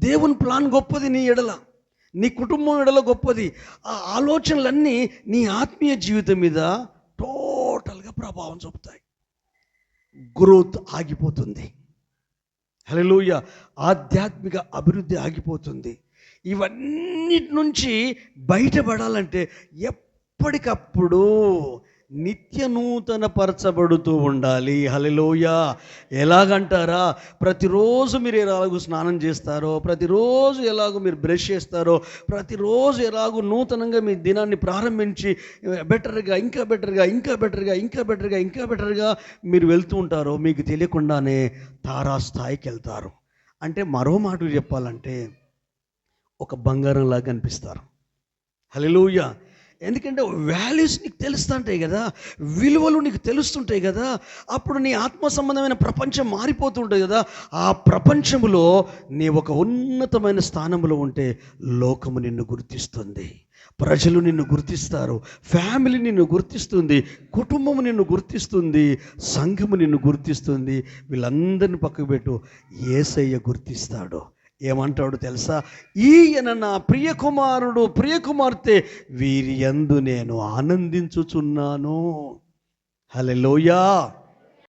దేవుని ప్లాన్ గొప్పది నీ ఎడల, నీ కుటుంబం ఎడల గొప్పది. ఆ ఆలోచనలన్నీ నీ ఆత్మీయ జీవితం మీద టోటల్గా ప్రభావం చూపుతాయి. గ్రోత్ ఆగిపోతుంది. హల్లెలూయా. ఆధ్యాత్మిక అభివృద్ధి ఆగిపోతుంది. ఇవన్నిటి నుంచి బయటపడాలంటే ఎప్పటికప్పుడు నిత్య నూతన పరచబడుతూ ఉండాలి. హల్లెలూయా. ఎలాగంటారా, ప్రతిరోజు మీరు ఎలాగో స్నానం చేస్తారో, ప్రతిరోజు ఎలాగో మీరు బ్రష్ చేస్తారో, ప్రతిరోజు ఎలాగో నూతనంగా మీ దినాన్ని ప్రారంభించి బెటర్గా ఇంకా బెటర్గా ఇంకా బెటర్గా ఇంకా బెటర్గా ఇంకా బెటర్గా మీరు వెళ్తూ ఉంటారో, మీకు తెలియకుండానే తారాస్థాయికి వెళ్తారు. అంటే మరో మాట చెప్పాలంటే ఒక బంగారంలాగా కనిపిస్తారు. హల్లెలూయా. ఎందుకంటే వాల్యూస్ నీకు తెలుస్తుంటాయి కదా, విలువలు నీకు తెలుస్తుంటాయి కదా. అప్పుడు నీ ఆత్మ సంబంధమైన ప్రపంచం మారిపోతుంటుంది కదా. ఆ ప్రపంచంలో నీ ఒక ఉన్నతమైన స్థానంలో ఉంటే లోకము నిన్ను గుర్తిస్తుంది, ప్రజలు నిన్ను గుర్తిస్తారు, ఫ్యామిలీ నిన్ను గుర్తిస్తుంది, కుటుంబము నిన్ను గుర్తిస్తుంది, సంఘము నిన్ను గుర్తిస్తుంది. వీళ్ళందరిని పక్కకు పెట్టు, యేసయ్య గుర్తిస్తాడు. ఏమంటాడు తెలుసా? ఈయన నా ప్రియ కుమారుడు, ప్రియ కుమార్తె, వీరి యందు నేను ఆనందించుచున్నాను. హల్లెలూయా.